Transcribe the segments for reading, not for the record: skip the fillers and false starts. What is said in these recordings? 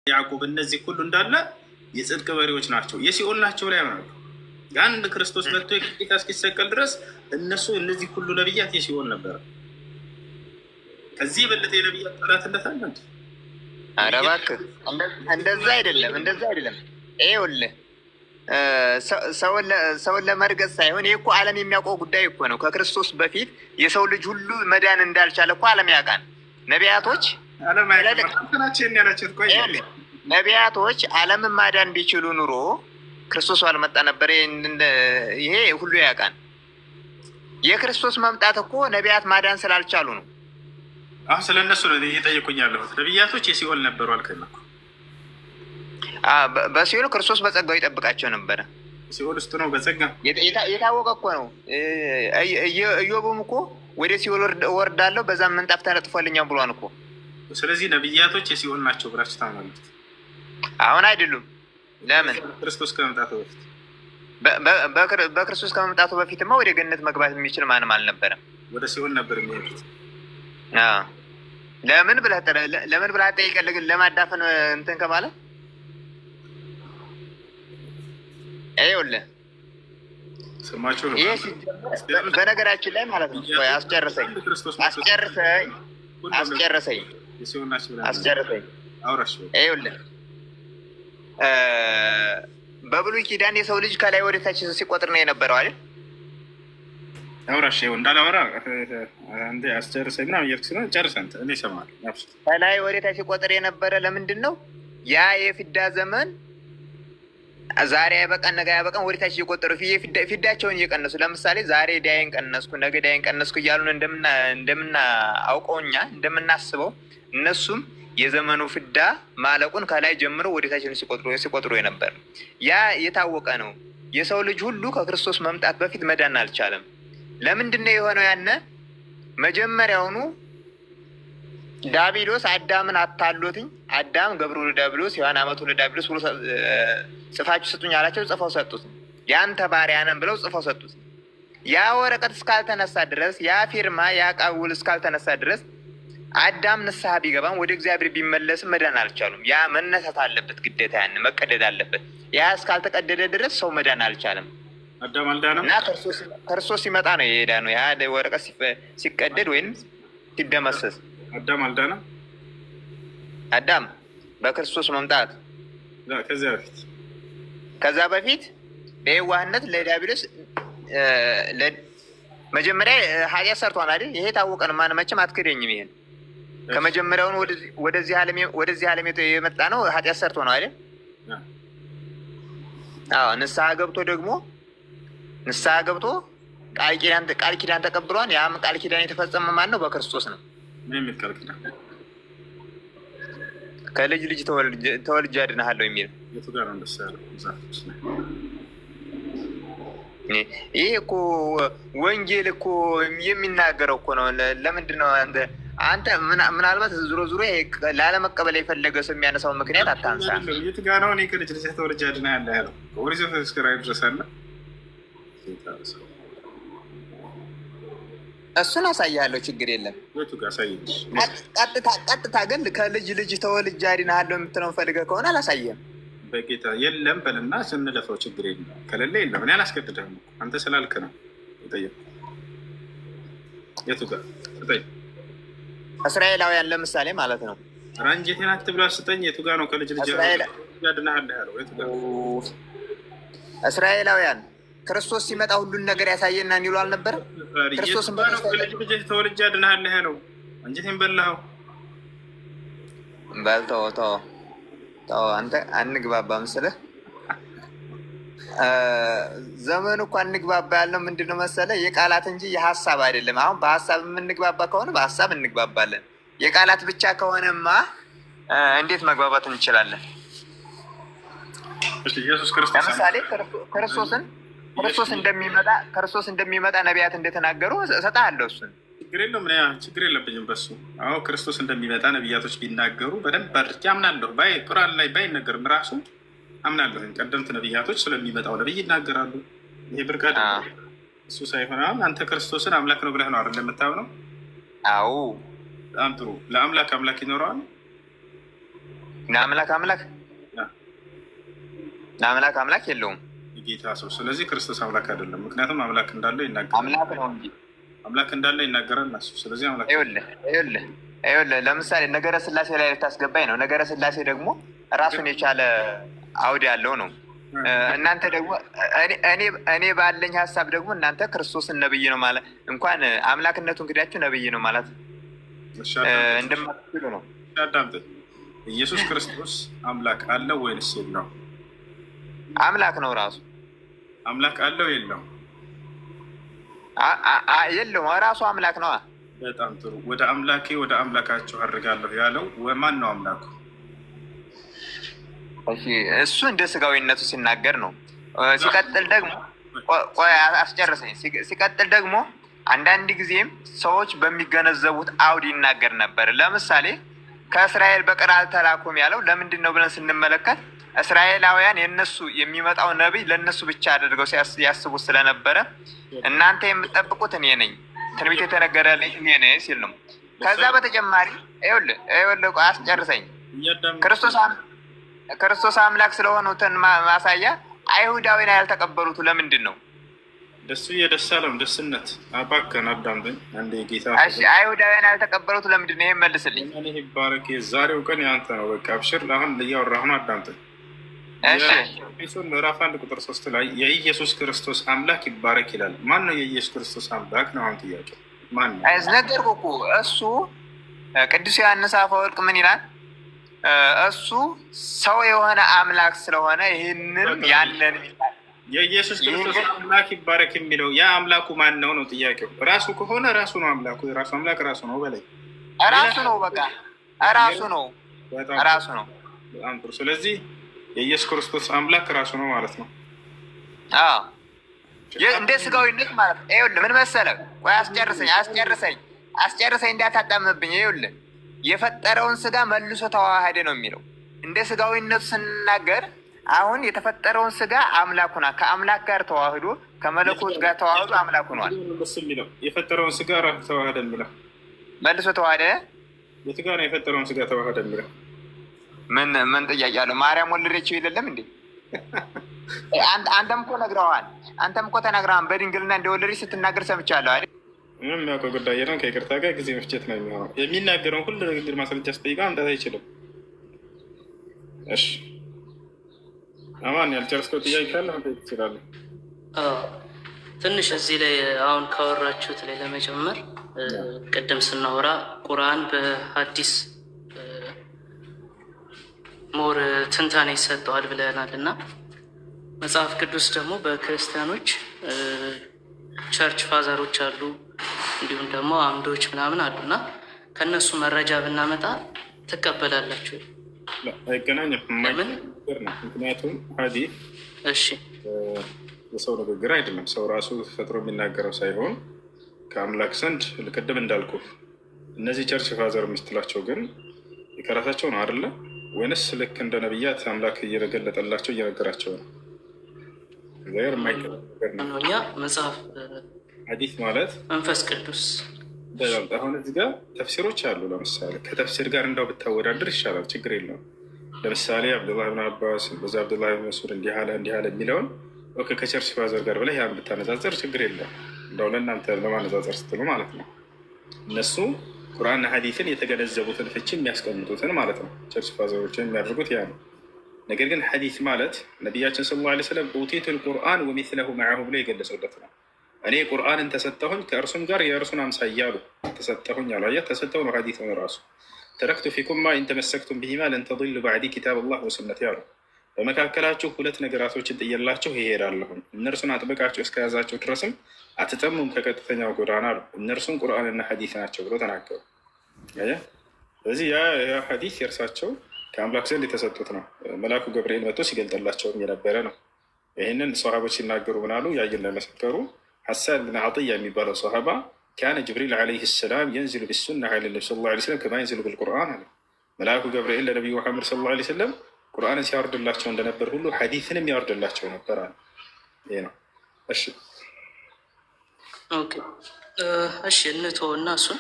ያዕቆብ እነዚህ ሁሉ እንዳለ የጽድቅ በሬዎች ናቸው፣ የሲኦል ናቸው ላይ ያምናሉ። አንድ ክርስቶስ መጥቶ የጌታ እስኪሰቀል ድረስ እነሱ እነዚህ ሁሉ ነቢያት የሲኦል ነበረ። ከዚህ የበለጠ የነቢያት ጠላትነት አለ? ኧረ እባክህ እንደዛ አይደለም፣ እንደዛ አይደለም። ይኸውልህ ሰውን ለመርገጥ ሳይሆን ይህ እኮ ዓለም የሚያውቀው ጉዳይ እኮ ነው። ከክርስቶስ በፊት የሰው ልጅ ሁሉ መዳን እንዳልቻለ እኮ ዓለም ያውቃል። ነቢያቶች ዓለምን ማዳን ቢችሉ ኑሮ ክርስቶስ ባልመጣ ነበር። ይሄ ሁሉ ያውቃል። የክርስቶስ መምጣት እኮ ነቢያት ማዳን ስላልቻሉ ነው። አሁን ስለ እነሱ ነው እየጠየቁኝ ያለሁት። ነቢያቶች የሲኦል ነበሩ አልከኝ እኮ። በሲኦል ክርስቶስ በጸጋው ይጠብቃቸው ነበረ። ሲኦል ውስጥ ነው በጸጋ የታወቀ እኮ ነው። ኢዮብም እኮ ወደ ሲኦል ወርዳለሁ በዛም ምንጣፍ ተነጥፎልኛል ብሏን እኮ። ስለዚህ ነቢያቶች የሲኦል ናቸው ብላችሁ ታምናላችሁ? አሁን አይደሉም። ለምን? ክርስቶስ ከመምጣቱ በፊት በክርስቶስ ከመምጣቱ በፊትማ ወደ ገነት መግባት የሚችል ማንም አልነበረም። ወደ ሲኦል ነበር የሚሄዱት። ለምን ብለህ ጠይቀህ ግን ለማዳፈን እንትን ከማለት ይኸውልህ ስማችሁ ነው። በነገራችን ላይ ማለት ነው። አስጨርሰኝ። ይኸውልህ በብሉይ ኪዳን የሰው ልጅ ከላይ ወደታች ሲቆጥር ነው የነበረው አይደል? አውራሽ እንዳላወራ እንደ አስጨርሰኝ ምናምን እያልክ ስለሆነ ጨርሰህ አንተ እኔ እሰማለሁ። ከላይ ወደታች ሲቆጥር የነበረ ለምንድን ነው? ያ የፍዳ ዘመን ዛሬ ያበቃን ነገ ያበቃን ወደታች እየቆጠሩ ፊዳቸውን እየቀነሱ፣ ለምሳሌ ዛሬ ዳይን ቀነስኩ ነገ ዳይን ቀነስኩ እያሉን እንደምናውቀው እኛ እንደምናስበው እነሱም የዘመኑ ፍዳ ማለቁን ከላይ ጀምሮ ወደታችን ሲቆጥሩ የነበር ያ የታወቀ ነው። የሰው ልጅ ሁሉ ከክርስቶስ መምጣት በፊት መዳን አልቻለም። ለምንድን ነው የሆነው? ያነ መጀመሪያውኑ ዳቢሎስ አዳምን አታሎትኝ። አዳም ገብሩ ለዳቢሎስ ሔዋን አመቱ ለዳቢሎስ ብሎ ጽፋችሁ ስጡኝ አላቸው። ጽፈው ሰጡት። ያንተ ባሪያ ነን ብለው ጽፈው ሰጡት። ያ ወረቀት እስካልተነሳ ድረስ፣ ያ ፊርማ ያ ቃል ውል እስካልተነሳ ድረስ አዳም ንስሐ ቢገባም ወደ እግዚአብሔር ቢመለስም መዳን አልቻሉም። ያ መነሳት አለበት ግዴታ፣ ያን መቀደድ አለበት። ያ እስካልተቀደደ ድረስ ሰው መዳን አልቻለም። አዳም አልዳነም እና ክርስቶስ ሲመጣ ነው የሄዳ ነው። ያ ወረቀት ሲቀደድ ወይም ሲደመሰስ አዳም አልዳነም። አዳም በክርስቶስ መምጣት ከዛ በፊት በየዋህነት ለዲያብሎስ መጀመሪያ ኃጢአት ሰርቷል አይደል? ይሄ ታወቀን። ማን መቼም አትክደኝም። ይሄን ከመጀመሪያውን ወደዚህ ዓለም የመጣ ነው ኃጢአት ሰርቶ ነው አይደል? አዎ። ንስሐ ገብቶ ቃል ኪዳን ተቀብሏል። ያም ቃል ኪዳን የተፈጸመ ማን ነው? በክርስቶስ ነው። ምን ቃል ኪዳን? ከልጅ ልጅ ተወልጄ አድንሃለሁ የሚል የቱ ጋር ነው እንደሱ ያለው? ይሄ እኮ ወንጌል እኮ የሚናገረው እኮ ነው። ለምንድን ነው አንተ ምናልባት ዙሮ ላለመቀበል የፈለገ ሰው የሚያነሳውን ምክንያት አታንሳ። የቱ ጋር ነው? እኔ ከልጅ ልጅ ተወልጄ አድንሃለሁ ያለው ኦሪት ዘፍጥረት ድረስ አለ። እሱን አሳያለሁ፣ ችግር የለም። ቀጥታ ግን ከልጅ ልጅ ተወልጄ አድንሃለሁ የምትለውን ፈልገህ ከሆነ አላሳየም። በጌታ የለም በልና ስንለፈው ችግር የለም። ከሌለ የለም። እኔ አላስገድድህም። አንተ ስላልክ ነው የጠየኩህ። የቱ ጋር ስጠኝ። እስራኤላውያን ለምሳሌ ማለት ነው። ራንጀቴን አትብላ ስጠኝ። የቱ ጋር ነው ከልጅ ልጅ አድንሃለሁ ያለው? የቱ ጋር? እስራኤላውያን ክርስቶስ ሲመጣ ሁሉን ነገር ያሳየና እንዲሉ አልነበረ? ክርስቶስ ከልጅ ልጅ ተወልጄ አድንሃለሁ ያለው። አንጀቴን በላኸው። በልተው ተው አንተ አንግባባ መሰለህ። ዘመኑ እኮ አንግባባ ያልነው ምንድን ነው መሰለህ? የቃላት እንጂ የሀሳብ አይደለም። አሁን በሀሳብ የምንግባባ ከሆነ በሀሳብ እንግባባለን። የቃላት ብቻ ከሆነማ እንዴት መግባባት እንችላለን? ለምሳሌ ክርስቶስ እንደሚመጣ ነቢያት እንደተናገሩ እሰጥሃለሁ። እሱን ችግር የለብኝም በሱ። አዎ ክርስቶስ እንደሚመጣ ነቢያቶች ቢናገሩ በደንብ አድርጌ አምናለሁ። ቁርአን ላይ ባይነገርም ራሱ አምናለሁ። ቀደምት ነቢያቶች ስለሚመጣው ነቢይ ይናገራሉ። ይሄ ብርቃድ እሱ ሳይሆን አሁን አንተ ክርስቶስን አምላክ ነው ብለህ ነው አይደል የምታምነው? አዎ። በጣም ጥሩ። ለአምላክ አምላክ ይኖረዋል? አምላክ አምላክ አምላክ የለውም የጌታ ሰው። ስለዚህ ክርስቶስ አምላክ አይደለም። ምክንያቱም አምላክ እንዳለው ይናገራል። አምላክ ነው እንጂ አምላክ እንዳለ ይናገራል እሱ። ስለዚህ አምላክ ይኸውልህ ለምሳሌ ነገረ ስላሴ ላይ ልታስገባኝ ነው። ነገረ ስላሴ ደግሞ ራሱን የቻለ አውድ ያለው ነው። እናንተ ደግሞ እኔ ባለኝ ሀሳብ ደግሞ እናንተ ክርስቶስን ነብይ ነው ማለት እንኳን አምላክነቱ እንግዲያችሁ ነብይ ነው ማለት እንደማትችሉ ነው። አዳምጠኝ። ኢየሱስ ክርስቶስ አምላክ አለው ወይንስ የለውም? አምላክ ነው ራሱ። አምላክ አለው የለውም? የለውም፣ ራሱ አምላክ ነው። በጣም ጥሩ። ወደ አምላኬ ወደ አምላካቸው አድርጋለሁ ያለው ማን ነው አምላኩ? እሱ እንደ ስጋዊነቱ ሲናገር ነው። ሲቀጥል ደግሞ አስጨርሰኝ። ሲቀጥል ደግሞ አንዳንድ ጊዜም ሰዎች በሚገነዘቡት አውድ ይናገር ነበር። ለምሳሌ ከእስራኤል በቀር አልተላኩም ያለው ለምንድን ነው ብለን ስንመለከት እስራኤላውያን የነሱ የሚመጣው ነቢይ ለእነሱ ብቻ አድርገው ያስቡት ስለነበረ እናንተ የምትጠብቁት እኔ ነኝ፣ ትንቢት የተነገረልኝ እኔ ነኝ ሲል ነው። ከዛ በተጨማሪ ይኸውልህ አስጨርሰኝ። ክርስቶስ አምላክ ስለሆኑትን ማሳያ አይሁዳዊን ያልተቀበሉት ለምንድን ነው? ደሱ የደስ አለም ደስነት አባከን አዳምጠኝ አንዴ ጌታ። እሺ አይሁዳውያን ያልተቀበሉት ለምንድን ነው? ይሄን መልስልኝ። ይሄ ባረክ ዛሬው ቀን ያንተ ነው። በቃ አብሽር። አሁን እያወራሁ ነው፣ አዳምጠኝ። እሺ ኤፌሶን ምዕራፍ 1 ቁጥር 3 ላይ የኢየሱስ ክርስቶስ አምላክ ይባረክ ይላል። ማን ነው የኢየሱስ ክርስቶስ አምላክ ነው? አሁን ጥያቄ ማን ነው? ነገርኩህ እኮ እሱ ቅዱስ ዮሐንስ አፈወርቅ ምን ይላል? እሱ ሰው የሆነ አምላክ ስለሆነ ይህንን ያለን የኢየሱስ ክርስቶስ አምላክ ይባረክ የሚለው ያ አምላኩ ማን ነው ነው ጥያቄው። ራሱ ከሆነ ራሱ ነው አምላኩ። ራሱ አምላክ ራሱ ነው በላይ ራሱ ነው። በቃ ራሱ ነው፣ ራሱ ነው። በጣም ጥሩ። ስለዚህ የኢየሱስ ክርስቶስ አምላክ ራሱ ነው ማለት ነው። አዎ እንደ ስጋዊነት ማለት ነው። ይኸውልህ ምን መሰለህ፣ ቆይ አስጨርሰኝ እንዳታጣምብኝ። ይኸውልህ የፈጠረውን ስጋ መልሶ ተዋሃደ ነው የሚለው። እንደ ስጋዊነቱ ስንናገር አሁን የተፈጠረውን ስጋ አምላኩና ከአምላክ ጋር ተዋህዶ ከመለኮት ጋር ተዋህዶ አምላክ ሆኗል። የፈጠረውን ስጋ ራሱ ተዋህደ የሚለው መልሶ ተዋህደ። የቱ ጋር ነው የፈጠረውን ስጋ ተዋህደ የሚለው? ምን ጥያቄ አለው? ማርያም ወለደችው የለም እንዴ? አንተም እኮ ነግረዋል። አንተም እኮ ተናግረዋል። በድንግልና እንደወለደች ስትናገር ሰምቻለሁ አይደል? ምንም የሚያውቀው ጉዳይ ነው። ከይቅርታ ጋር ጊዜ መፍጀት ነው የሚሆነው። የሚናገረውን ሁሉ ንግግር ማስረጃ ስጠይቃ አምጣት አይችልም። እሺ አማን ያልጨረስከው ጥያቄ ካለ መጠየቅ ትችላለህ። ትንሽ እዚህ ላይ አሁን ካወራችሁት ላይ ለመጨመር ቅድም ስናወራ ቁርአን በሐዲስ ሞር ትንታኔ ይሰጠዋል ብለናል እና መጽሐፍ ቅዱስ ደግሞ በክርስቲያኖች ቸርች ፋዘሮች አሉ፣ እንዲሁም ደግሞ አምዶች ምናምን አሉና ከእነሱ መረጃ ብናመጣ ትቀበላላችሁ? አይገናኝም። ለምን? ምክንያቱም ሐዲስ የሰው ንግግር አይደለም። ሰው ራሱ ተፈጥሮ የሚናገረው ሳይሆን ከአምላክ ዘንድ ቅድም እንዳልኩ እነዚህ ቸርች ፋዘር የምትላቸው ግን ከራሳቸው ነው አይደለ? ወይንስ ልክ እንደ ነቢያት አምላክ እየገለጠላቸው እየነገራቸው ነው? ዛሬ የማይቀር ነው። እኛ መጽሐፍ ሐዲስ ማለት መንፈስ ቅዱስ አሁን እዚህ ጋር ተፍሲሮች አሉ። ለምሳሌ ከተፍሲር ጋር እንዳው ብታወዳድር ይሻላል፣ ችግር የለውም። ለምሳሌ አብዱላህ ብን አባስ በዛ አብዱላህ ብን መስዑድ እንዲህ አለ የሚለውን ከቸርች ፋዘር ጋር ብለህ ያን ብታነጻጽር ችግር የለም። እንደው ለእናንተ ለማነጻጸር ስትሉ ማለት ነው። እነሱ ቁርአንና ሐዲስን የተገነዘቡትን ፍቺ የሚያስቀምጡትን ማለት ነው። ቸርች ፋዘሮች የሚያደርጉት ያ ነው። ነገር ግን ሐዲስ ማለት ነቢያችን ሰለላሁ ዐለይሂ ወሰለም ኡቲቱል ቁርአን ወሚስለሁ መዐሁ ብሎ የገለጹበት ነው። እኔ ቁርአንን ተሰጠሁኝ ከእርሱም ጋር የእርሱን አምሳያ አሉ። ተሰጠሁኝ አሉ። አየህ ተሰጠው ነው ሐዲስ ነው ራሱ። ተረክቱ ፊኩም ማ ኢን ተመሰክቱም ቢሂማ ለን ተضሉ በዕዲ ኪታበላህ ወሱነቲ አሉ። በመካከላችሁ ሁለት ነገራቶችን ጥዬላችሁ ይሄዳለሁኝ፣ እነርሱን አጥብቃችሁ እስከያዛችሁ ድረስም አትጠሙም ከቀጥተኛው ጎዳና አሉ። እነርሱም ቁርአንና ሐዲስ ናቸው ብሎ ተናገሩ። ስለዚህ ያ ሐዲስ የእርሳቸው ከአምላክ ዘንድ የተሰጡት ነው። መልአኩ ገብርኤል መጥቶ ሲገልጠላቸውም የነበረ ነው። ይህንን ሰሃቦች ሲናገሩ ምናሉ ያየን ለመሰከሩ ሐሳን ብን ዓጥያ የሚባለው ሰሃባ ካነ ጅብሪል ዓለይህ ሰላም የንዝሉ ቢሱና ዐለ ነቢ ሰለላሁ ዐለይሂ ወሰለም ከማ የንዝሉ ቢልቁርአን አለ። መልአኩ ገብርኤል ለነቢዩ መሐመድ ሰለላሁ ዐለይሂ ወሰለም ቁርአንን ሲያወርድላቸው እንደነበር ሁሉ ሐዲስንም ያወርድላቸው ነበር አለ። ይሄ ነው። እሺ እንተው እና እሱን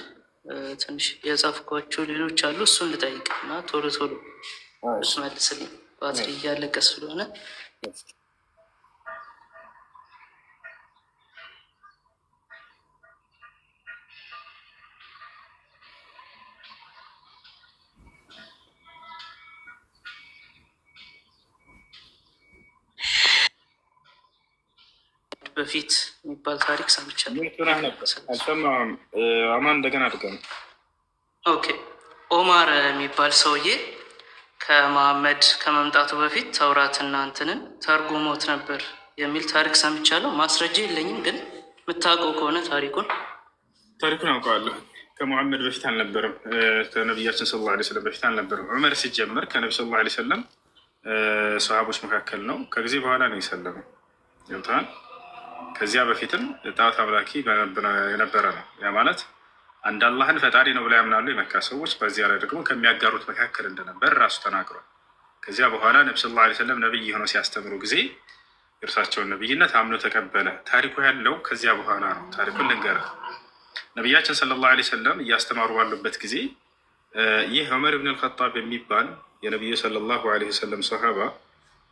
ትንሽ የጻፍኳቸው ሌሎች አሉ። እሱን ልጠይቅ እና ቶሎ መልስልኝ፣ ባትሪ እያለቀ ስለሆነ። በፊት የሚባል ታሪክ ሰምቻለሁ። አልሰማሁም። አማን እንደገና አድርገን። ኦኬ። ኦማር የሚባል ሰውዬ ከመሐመድ ከመምጣቱ በፊት ተውራትና እንትንን ተርጉሞት ነበር የሚል ታሪክ ሰምቻለሁ። ማስረጃ የለኝም፣ ግን የምታውቀው ከሆነ ታሪኩን አውቀዋለሁ። ከመሐመድ በፊት አልነበረም፣ ከነቢያችን ሰለላሁ ዐለይሂ ወሰለም በፊት አልነበረም። ዑመር ሲጀመር ከነቢ ሰለላሁ ዐለይሂ ወሰለም ሰሃቦች መካከል ነው። ከጊዜ በኋላ ነው የሰለመው። ገብተዋል። ከዚያ በፊትም ጣዖት አምላኪ የነበረ ነው። ያ ማለት አንድ አላህን ፈጣሪ ነው ብላ ያምናሉ የመካ ሰዎች። በዚያ ላይ ደግሞ ከሚያጋሩት መካከል እንደነበር ራሱ ተናግሯል። ከዚያ በኋላ ነቢ ሰለላሁ ዐለይሂ ወሰለም ነቢይ ሆነው ሲያስተምሩ ጊዜ የእርሳቸውን ነቢይነት አምኖ ተቀበለ። ታሪኩ ያለው ከዚያ በኋላ ነው። ታሪኩን ልንገርህ። ነቢያችን ሰለላሁ ዐለይሂ ወሰለም እያስተማሩ ባሉበት ጊዜ ይህ ዑመር ብን አልኸጣብ የሚባል የነቢዩ ሰለላሁ ዐለይሂ ወሰለም ሰሃባ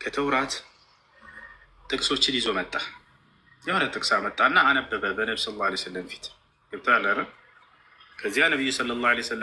ከተውራት ጥቅሶችን ይዞ መጣ። የሆነ ጥቅስ አመጣና አነበበ በነቢ ሰለላሁ ዐለይሂ ወሰለም ፊት ገብቶሃል አይደል? ከዚያ ነቢዩ ሰለላሁ ዐለይሂ ወሰለም